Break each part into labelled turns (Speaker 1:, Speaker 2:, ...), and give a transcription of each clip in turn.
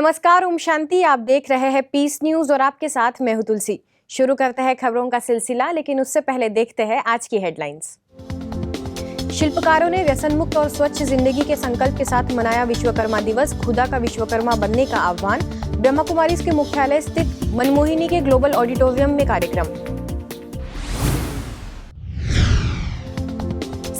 Speaker 1: नमस्कार, ओम शांति। आप देख रहे हैं पीस न्यूज और आपके साथ मैं हूं तुलसी। शुरू करते हैं खबरों का सिलसिला, लेकिन उससे पहले देखते हैं आज की हेडलाइंस। शिल्पकारों ने व्यसन मुक्त और स्वच्छ जिंदगी के संकल्प के साथ मनाया विश्वकर्मा दिवस। खुदा का विश्वकर्मा बनने का आह्वान। ब्रह्मा कुमारीज के मुख्यालय स्थित मनमोहिनी के ग्लोबल ऑडिटोरियम में कार्यक्रम।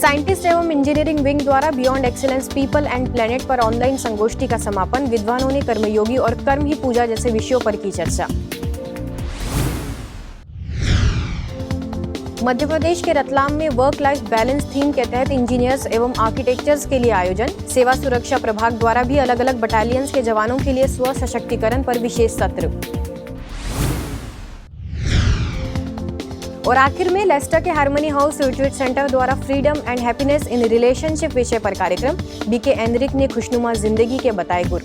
Speaker 1: साइंटिस्ट एवं इंजीनियरिंग विंग द्वारा beyond excellence people and planet पर ऑनलाइन संगोष्ठी का समापन। विद्वानों ने कर्मयोगी और कर्म ही पूजा जैसे विषयों पर की चर्चा। मध्य प्रदेश के रतलाम में वर्क लाइफ बैलेंस थीम के तहत इंजीनियर्स एवं आर्किटेक्चर्स के लिए आयोजन। सेवा सुरक्षा प्रभाग द्वारा भी अलग अलग बटालियंस के जवानों के लिए स्व सशक्तिकरण पर विशेष सत्र। और आखिर में लेस्टर के हार्मनी हाउस रिट्रीट सेंटर द्वारा freedom and happiness in relationship विषय पर कार्यक्रम। बीके एनरिक ने खुशनुमा जिंदगी के बताए गुर।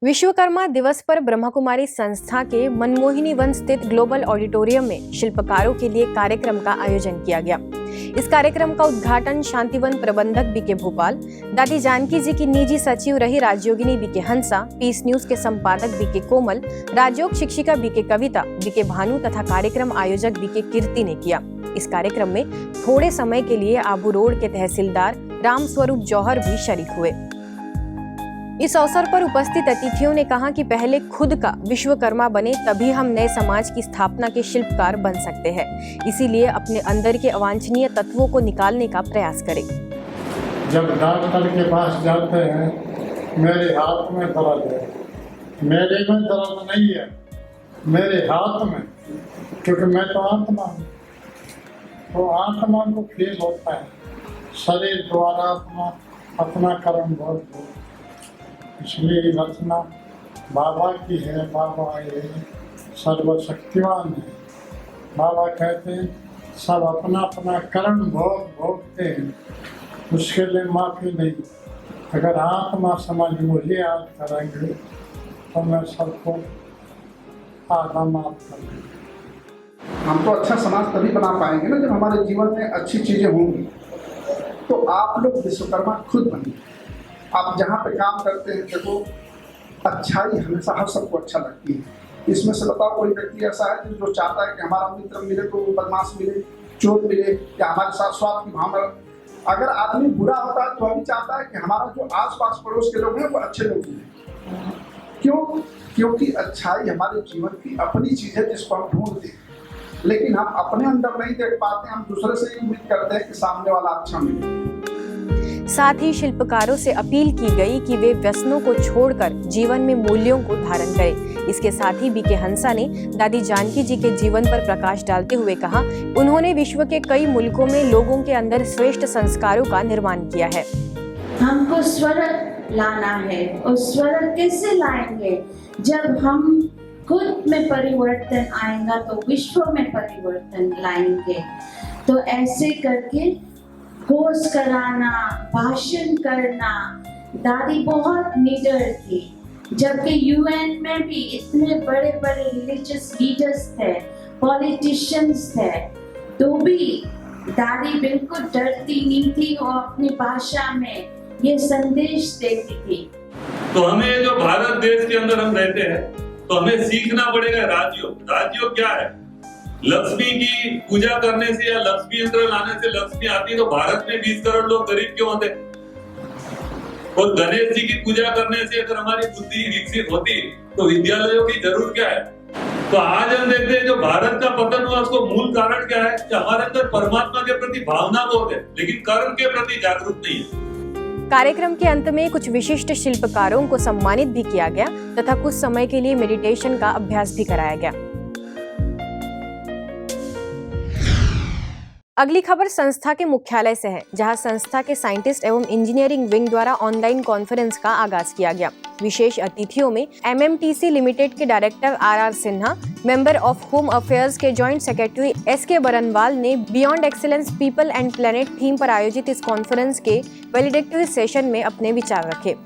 Speaker 1: विश्वकर्मा दिवस पर ब्रह्मा कुमारी संस्था के मनमोहिनी वन स्थित ग्लोबल ऑडिटोरियम में शिल्पकारों के लिए कार्यक्रम का आयोजन किया गया। इस कार्यक्रम का उद्घाटन शांतिवन प्रबंधक बीके भोपाल, दादी जानकी जी की निजी सचिव रही राजयोगिनी बीके हंसा, पीस न्यूज के संपादक बीके कोमल, राजयोग शिक्षिका बीके कविता, बीके भानु तथा कार्यक्रम आयोजक बीके कीर्ति ने किया। इस कार्यक्रम में थोड़े समय के लिए आबू रोड के तहसीलदार राम स्वरूप जौहर भी शरीक हुए। इस अवसर पर उपस्थित अतिथियों ने कहा कि पहले खुद का विश्वकर्मा बने, तभी हम नए समाज की स्थापना के शिल्पकार बन सकते हैं। इसीलिए अपने अंदर के अवांछनीय तत्वों को निकालने का प्रयास करें।
Speaker 2: जब डॉक्टर के पास जाते हैं, मेरे हाथ में दर्द है, मेरे में दर्द नहीं है, मेरे हाथ में, क्योंकि मैं तो आत्मा हूँ। तो आत्मा को फील होता है, शरीर द्वारा आत्मा अपना कर्म बहुत हो। इसलिए रचना बाबा की है। बाबा ये सर्वशक्तिवान है। बाबा कहते हैं सब अपना अपना कर्म भोगते हैं, उसके लिए माफी नहीं। अगर आत्मा समझ मुझे याद करेंगे तो मैं सबको आत्मा माफ कर दूँगा।
Speaker 3: हम तो अच्छा समाज तभी बना पाएंगे ना जब हमारे जीवन में अच्छी चीजें होंगी। तो आप लोग विश्वकर्मा खुद बनिए। आप जहाँ पे काम करते हैं, देखो अच्छाई हमेशा हर सबको अच्छा लगती है। इसमें से बताओ कोई व्यक्ति ऐसा है जो चाहता है कि हमारा मित्र मिले तो बदमाश मिले, चोर मिले, या हमारे साथ स्वार्थ की भावना। अगर आदमी बुरा होता है तो अभी चाहता है कि हमारा जो आस पास पड़ोस के लोग हैं वो अच्छे लोग मिले। क्यों? क्योंकि अच्छाई हमारे जीवन की अपनी चीज है जिसको हम ढूंढते हैं, लेकिन हम अपने अंदर नहीं देख पाते। हम दूसरे से ही उम्मीद करते हैं कि सामने वाला अच्छा मिले।
Speaker 1: साथ ही शिल्पकारों से अपील की गई कि वे व्यसनों को छोड़कर जीवन में मूल्यों को धारण करें। इसके साथ ही बीके हंसा ने दादी जानकी जी के जीवन पर प्रकाश डालते हुए कहा, उन्होंने विश्व के कई मुल्कों में लोगों के अंदर श्रेष्ठ संस्कारों का निर्माण किया है।
Speaker 4: हमको स्वर्ग लाना है, और स्वर्ग कैसे लाएंगे? जब हम खुद में परिवर्तन आएगा तो विश्व में परिवर्तन लाएंगे। तो ऐसे करके कोर्स कराना, भाषण करना। दादी बहुत निडर थी, जबकि यूएन में भी इतने बड़े बड़े रिलीजियस लीडर्स थे, पॉलिटिशियंस थे, तो भी दादी बिल्कुल डरती नहीं थी और अपनी भाषा में ये संदेश देती थी।
Speaker 5: तो हमें जो भारत देश के अंदर हम रहते हैं, तो हमें सीखना पड़ेगा राजयोग। राजयोग क्या है? लक्ष्मी की पूजा करने से या लक्ष्मी यंत्र लाने से लक्ष्मी आती, तो भारत में 20 करोड़ लोग गरीब क्यों होते? और गणेश जी की पूजा करने से अगर हमारी बुद्धि विकसित होती तो विद्यालयों की जरूरत क्या है? तो आज हम देखते हैं जो भारत का पतन हुआ, उसको मूल कारण क्या है? कि हमारे अंदर परमात्मा के प्रति भावना बहुत है, लेकिन कर्म के प्रति जागरूक नहीं है।
Speaker 1: कार्यक्रम के अंत में कुछ विशिष्ट शिल्पकारों को सम्मानित भी किया गया तथा कुछ समय के लिए मेडिटेशन का अभ्यास भी कराया गया। अगली खबर संस्था के मुख्यालय से है, जहां संस्था के साइंटिस्ट एवं इंजीनियरिंग विंग द्वारा ऑनलाइन कॉन्फ्रेंस का आगाज किया गया। विशेष अतिथियों में एमएमटीसी लिमिटेड के director R Sinha, member of home affairs के जॉइंट सेक्रेटरी एसके बरनवाल ने beyond excellence people and planet theme पर आयोजित इस कॉन्फ्रेंस के वैलिडेटरी सेशन में अपने विचार रखे।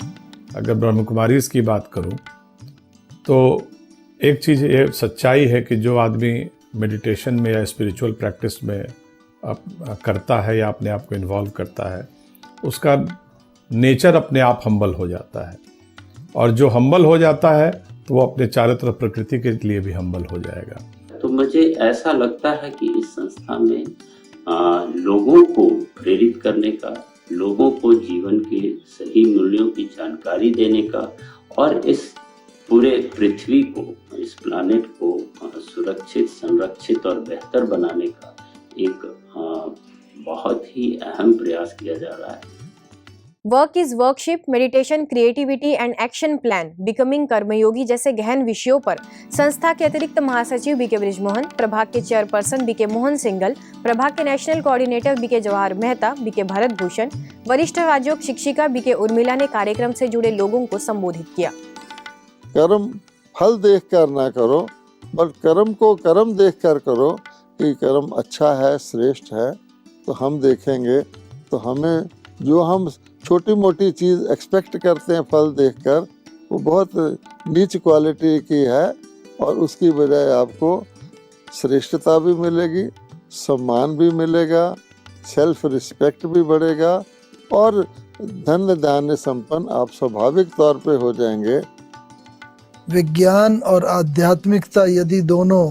Speaker 6: अगर ब्रह्म कुमारीज़ की बात करूं तो एक चीज़ ये सच्चाई है कि जो आदमी मेडिटेशन में या स्पिरिचुअल प्रैक्टिस में करता है या अपने आप को इन्वॉल्व करता है, उसका नेचर अपने आप हम्बल हो जाता है, और जो हम्बल हो जाता है तो वो अपने चारों तरफ प्रकृति के लिए भी हम्बल हो जाएगा।
Speaker 7: तो मुझे ऐसा लगता है कि इस संस्था में लोगों को प्रेरित करने का, लोगों को जीवन के सही मूल्यों की जानकारी देने का और इस पूरे पृथ्वी को, इस प्लानेट को सुरक्षित, संरक्षित और बेहतर बनाने का एक बहुत ही अहम प्रयास किया जा रहा है।
Speaker 1: Work is workship, meditation, creativity and action plan, becoming Karmayogi जैसे गहन विषयों पर संस्था के अतिरिक्त महासचिव बीके बृजमोहन, प्रभाग के चेयरपर्सन बीके मोहन सिंगल, प्रभाग के national coordinator BK Jawahar Mehta, BK Bharat Bhushan, वरिष्ठ राजयोग शिक्षिका बीके उर्मिला ने कार्यक्रम से जुड़े लोगों को संबोधित किया।
Speaker 8: कर्म फल देखकर ना करो, पर कर्म को कर्म देखकर करो कि कर्म अच्छा है, श्रेष्ठ है। तो हम देखेंगे तो हमें जो हम छोटी मोटी चीज़ एक्सपेक्ट करते हैं फल देखकर, वो बहुत नीच क्वालिटी की है, और उसकी बजाय आपको श्रेष्ठता भी मिलेगी, सम्मान भी मिलेगा, सेल्फ रिस्पेक्ट भी बढ़ेगा, और धन धान्य संपन्न आप स्वाभाविक तौर पे हो जाएंगे।
Speaker 9: विज्ञान और आध्यात्मिकता यदि दोनों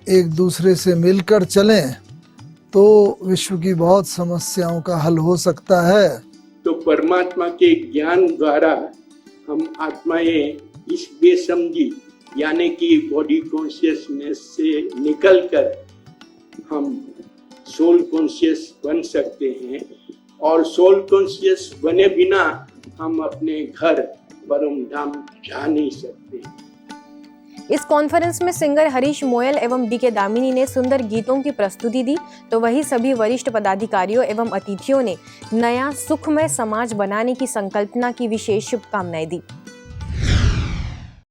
Speaker 9: एक दूसरे से मिलकर चलें तो विश्व की बहुत समस्याओं का हल हो सकता है।
Speaker 10: तो परमात्मा के ज्ञान द्वारा हम आत्माएं इस बेसमझी यानी कि बॉडी कॉन्शियसनेस से निकलकर हम सोल कॉन्शियस बन सकते हैं, और सोल कॉन्शियस बने बिना हम अपने घर परम धाम जा नहीं सकते।
Speaker 1: इस कॉन्फ्रेंस में सिंगर हरीश मोयल एवं बीके दामिनी ने सुंदर गीतों की प्रस्तुति दी, तो वही सभी वरिष्ठ पदाधिकारियों एवं अतिथियों ने नया सुखमय समाज बनाने की संकल्पना की विशेष शुभकामनाएं दी।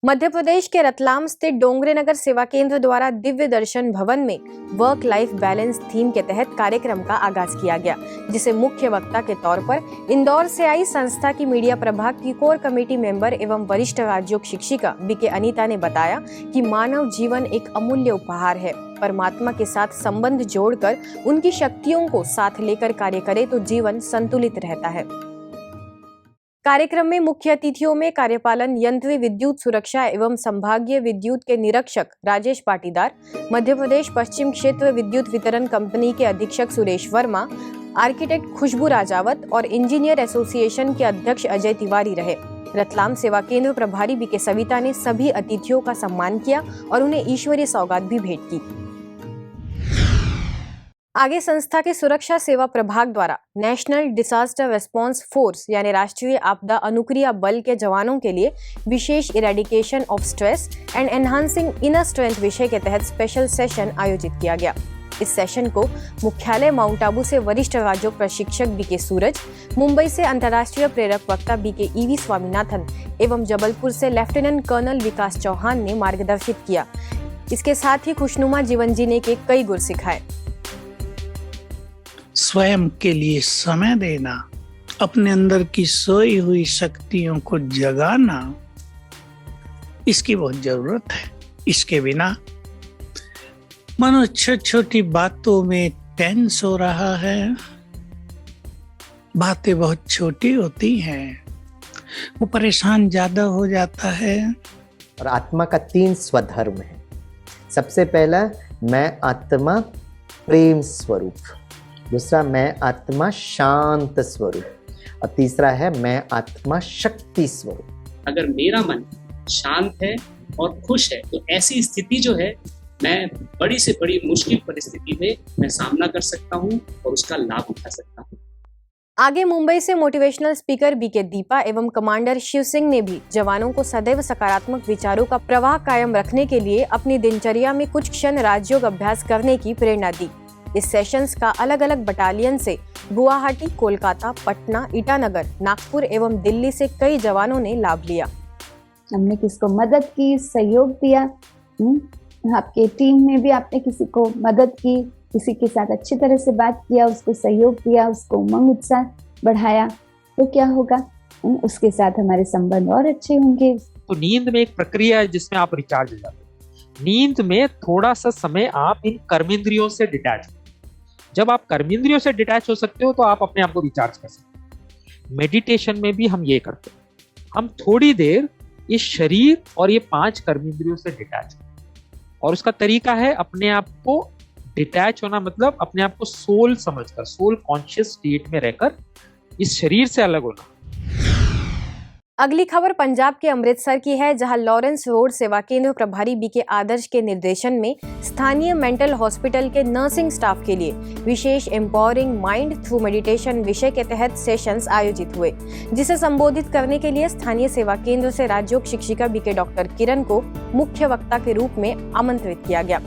Speaker 1: मध्य प्रदेश के रतलाम स्थित डोंगरे नगर सेवा केंद्र द्वारा दिव्य दर्शन भवन में वर्क लाइफ बैलेंस थीम के तहत कार्यक्रम का आगाज किया गया, जिसे मुख्य वक्ता के तौर पर इंदौर से आई संस्था की मीडिया प्रभाग की कोर कमेटी मेंबर एवं वरिष्ठ राजयोग शिक्षिका बीके अनीता ने बताया कि मानव जीवन एक अमूल्य उपहार है। परमात्मा के साथ संबंध जोड़कर उनकी शक्तियों को साथ लेकर कार्य करे तो जीवन संतुलित रहता है। कार्यक्रम में मुख्य अतिथियों में कार्यपालन यंत्र विद्युत सुरक्षा एवं संभागीय विद्युत के निरीक्षक राजेश पाटीदार, मध्य प्रदेश पश्चिम क्षेत्र विद्युत वितरण कंपनी के अधीक्षक सुरेश वर्मा, आर्किटेक्ट खुशबू राजावत और इंजीनियर एसोसिएशन के अध्यक्ष अजय तिवारी रहे। रतलाम सेवा केंद्र प्रभारी बीके सविता ने सभी अतिथियों का सम्मान किया और उन्हें ईश्वरीय सौगात भी भेंट की। आगे संस्था के सुरक्षा सेवा प्रभाग द्वारा नेशनल डिजास्टर रिस्पांस फोर्स यानी राष्ट्रीय आपदा अनुक्रिया बल के जवानों के लिए विशेष eradication of stress and enhancing inner strength विषय के तहत स्पेशल सेशन आयोजित किया गया। इस सेशन को मुख्यालय माउंट आबू से वरिष्ठ राजयोग प्रशिक्षक बीके सूरज, मुंबई से अंतर्राष्ट्रीय प्रेरक वक्ता बीके ईवी स्वामीनाथन एवं जबलपुर से लेफ्टिनेंट कर्नल विकास चौहान ने मार्गदर्शित किया। इसके साथ ही खुशनुमा जीवन जीने के कई गुर सिखाए।
Speaker 11: स्वयं के लिए समय देना, अपने अंदर की सोई हुई शक्तियों को जगाना, इसकी बहुत जरूरत है। इसके बिना मनुष्य छोटी बातों में टेंस हो रहा है। बातें बहुत छोटी होती हैं, वो परेशान ज्यादा हो जाता है।
Speaker 12: और आत्मा का 3 स्वधर्म है। सबसे पहला मैं आत्मा प्रेम स्वरूप, दूसरा मैं आत्मा शांत स्वरूप, और तीसरा है मैं आत्मा शक्ति स्वरूप।
Speaker 13: अगर मेरा मन शांत है और खुश है तो ऐसी स्थिति जो है मैं बड़ी से बड़ी मुश्किल परिस्थिति में मैं सामना कर सकता हूँ और उसका लाभ उठा सकता हूँ।
Speaker 1: आगे मुंबई से मोटिवेशनल स्पीकर बीके दीपा एवं कमांडर शिव सिंह ने भी जवानों को सदैव सकारात्मक विचारों का प्रवाह कायम रखने के लिए अपनी दिनचर्या में कुछ क्षण राजयोग अभ्यास करने की प्रेरणा दी। इस सेशंस का अलग अलग बटालियन से गुवाहाटी, कोलकाता, पटना, ईटानगर, नागपुर एवं दिल्ली से कई जवानों ने लाभ लिया।
Speaker 14: हमने किसको मदद की, सहयोग दिया, आपके टीम में भी आपने किसी को मदद की, किसी के साथ अच्छी तरह से बात किया, उसको सहयोग दिया, उसको उमंग उत्साह बढ़ाया, तो क्या होगा, उसके साथ हमारे संबंध और अच्छे होंगे।
Speaker 15: तो नींद में एक प्रक्रिया है जिसमें आप रिचार्ज हो जाते हैं। नींद में थोड़ा सा समय आप इन कर्मेंद्रियों से डिटैच हो। जब आप कर्मेंद्रियों से डिटैच हो सकते हो तो आप अपने आप को रिचार्ज कर सकते हो। मेडिटेशन में भी हम ये करते हैं, हम थोड़ी देर इस शरीर और ये 5 कर्मेंद्रियों से डिटैच हो, और उसका तरीका है अपने आप को डिटैच होना, मतलब अपने आप को सोल समझकर, सोल कॉन्शियस स्टेट में रहकर इस शरीर से अलग होना।
Speaker 1: अगली खबर पंजाब के अमृतसर की है, जहां लॉरेंस रोड सेवा केंद्र प्रभारी बीके आदर्श के निर्देशन में स्थानीय मेंटल हॉस्पिटल के नर्सिंग स्टाफ के लिए विशेष एम्पावरिंग माइंड थ्रू मेडिटेशन विषय के तहत सेशंस आयोजित हुए, जिसे संबोधित करने के लिए स्थानीय सेवा केंद्र से राज्योग शिक्षिका बीके डॉक्टर किरण को मुख्य वक्ता के रूप में आमंत्रित किया गया।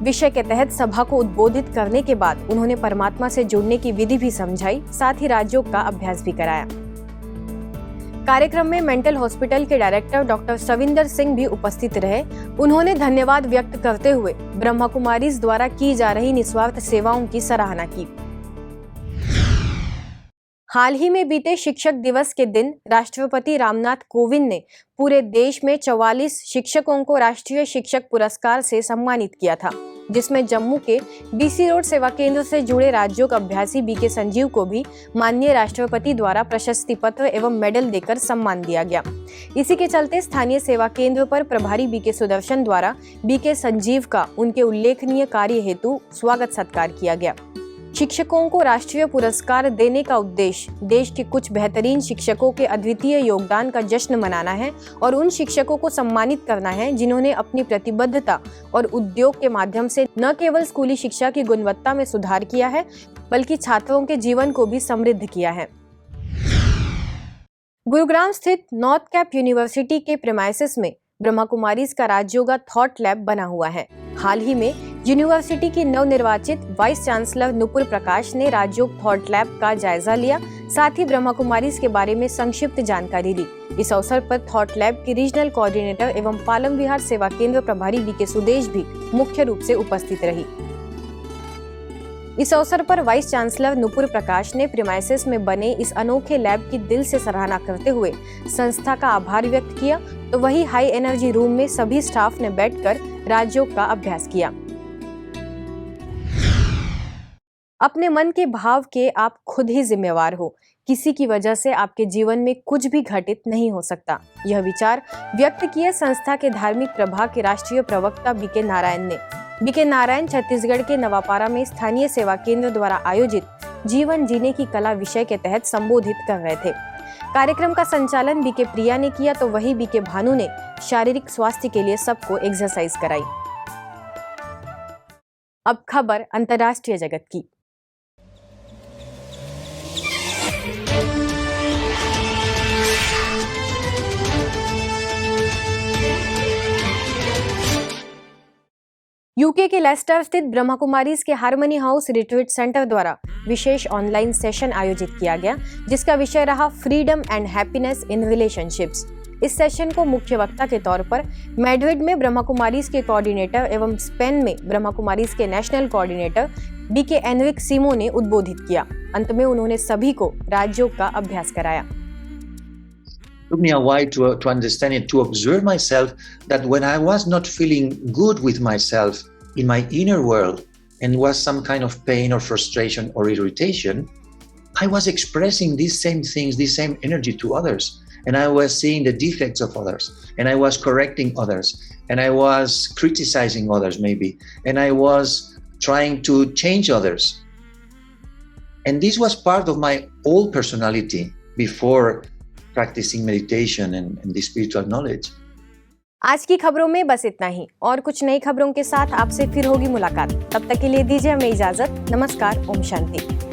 Speaker 1: विषय के तहत सभा को उद्बोधित करने के बाद उन्होंने परमात्मा से जुड़ने की विधि भी समझाई, साथ ही राजयोग का अभ्यास भी कराया। कार्यक्रम में मेंटल हॉस्पिटल के डायरेक्टर डॉक्टर सविंदर सिंह भी उपस्थित रहे। उन्होंने धन्यवाद व्यक्त करते हुए ब्रह्मा कुमारीज द्वारा की जा रही निस्वार्थ सेवाओं की सराहना की। हाल ही में बीते शिक्षक दिवस के दिन राष्ट्रपति रामनाथ कोविंद ने पूरे देश में 44 शिक्षकों को राष्ट्रीय शिक्षक पुरस्कार से सम्मानित किया था, जिसमें जम्मू के बीसी रोड सेवा केंद्र से जुड़े राज्योग अभ्यासी बीके संजीव को भी माननीय राष्ट्रपति द्वारा प्रशस्ति पत्र एवं मेडल देकर सम्मान दिया गया। इसी के चलते स्थानीय सेवा केंद्र पर प्रभारी बीके सुदर्शन द्वारा बीके संजीव का उनके उल्लेखनीय कार्य हेतु स्वागत सत्कार किया गया। शिक्षकों को राष्ट्रीय पुरस्कार देने का उद्देश्य देश के कुछ बेहतरीन शिक्षकों के अद्वितीय योगदान का जश्न मनाना है और उन शिक्षकों को सम्मानित करना है जिन्होंने अपनी प्रतिबद्धता और उद्योग के माध्यम से न केवल स्कूली शिक्षा की गुणवत्ता में सुधार किया है, बल्कि छात्रों के जीवन को भी समृद्ध किया है। गुरुग्राम स्थित नॉर्थ कैप यूनिवर्सिटी के प्रेमाइसिस में ब्रह्मा कुमारीज का राजयोगा थॉट लैब बना हुआ है। हाल ही में यूनिवर्सिटी की नवनिर्वाचित वाइस चांसलर नुपुर प्रकाश ने राजयोग थॉट लैब का जायजा लिया, साथ ही ब्रह्मा कुमारीज के बारे में संक्षिप्त जानकारी ली। इस अवसर पर थॉट लैब की रीजनल कोऑर्डिनेटर एवं पालम विहार सेवा केंद्र प्रभारी बीके सुदेश भी मुख्य रूप से उपस्थित रही। इस अवसर पर वाइस चांसलर नुपुर प्रकाश ने प्रीमाइसेस में बने इस अनोखे लैब की दिल से सराहना करते हुए संस्था का आभार व्यक्त किया, तो वही हाई एनर्जी रूम में सभी स्टाफ ने बैठकर राजयोग का अभ्यास किया। अपने मन के भाव के आप खुद ही जिम्मेवार हो, किसी की वजह से आपके जीवन में कुछ भी घटित नहीं हो सकता। यह विचार व्यक्त किए संस्था के धार्मिक प्रभाग के राष्ट्रीय प्रवक्ता बीके नारायण ने। बीके नारायण छत्तीसगढ़ के नवापारा में स्थानीय सेवा केंद्र द्वारा आयोजित जीवन जीने की कला विषय के तहत संबोधित कर रहे थे। कार्यक्रम का संचालन बीके प्रिया ने किया, तो वही बीके भानु ने शारीरिक स्वास्थ्य के लिए सबको एक्सरसाइज कराई। अब खबर अंतर्राष्ट्रीय जगत की। यूके के लेस्टर स्थित ब्रह्मा कुमारीज के हार्मनी हाउस रिट्रीट सेंटर द्वारा विशेष ऑनलाइन सेशन आयोजित किया गया, जिसका विषय रहा freedom and happiness in relationships. इस सेशन को मुख्य वक्ता के तौर पर मैड्रिड में ब्रह्मा कुमारीज के कोऑर्डिनेटर एवं स्पेन में ब्रह्मा कुमारीज के नेशनल कोऑर्डिनेटर बीके एनरिक सीमो ने उद्बोधित किया। अंत में उन्होंने सभी को राजयोग का अभ्यास कराया।
Speaker 16: Took me a while to understand it, to observe myself, that when I was not feeling good with myself in my inner world and was some kind of pain or frustration or irritation, I was expressing these same things, this same energy to others, and I was seeing the defects of others, and I was correcting others, and I was criticizing others maybe, and I was trying to change others. And this was part of my old personality before practicing meditation and the spiritual knowledge.
Speaker 1: आज की खबरों में बस इतना ही, और कुछ नई खबरों के साथ आपसे फिर होगी मुलाकात। तब तक के लिए दीजिए हमें इजाजत। नमस्कार, ओम शांति।